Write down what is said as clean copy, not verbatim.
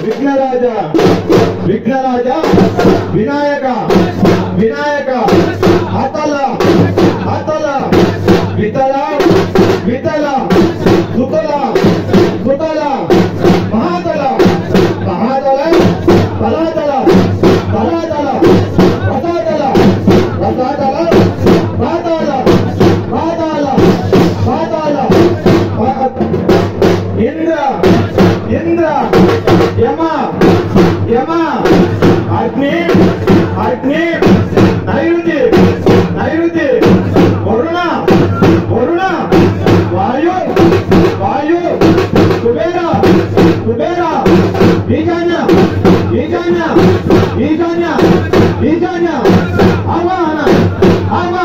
విఘ్నరాజ విఘ్నరాజ వినాయక వినాయక అతల అతల వితల వితల సుతల సుతల మహాతల మహాతల తలాతల తలాతల రసాతల రసాతల పాతాల పాతాల పాతాల ఇంద్ర ఇంద్ర యమ యమ అగ్ని అగ్ని నైరుతి నైరుతి వరుణ వరుణ వాయు వాయు కుబేర కుబేర ఈశాన్య ఈశాన్య ఈశాన్య ఈశాన్య ఆవాహన ఆవాహన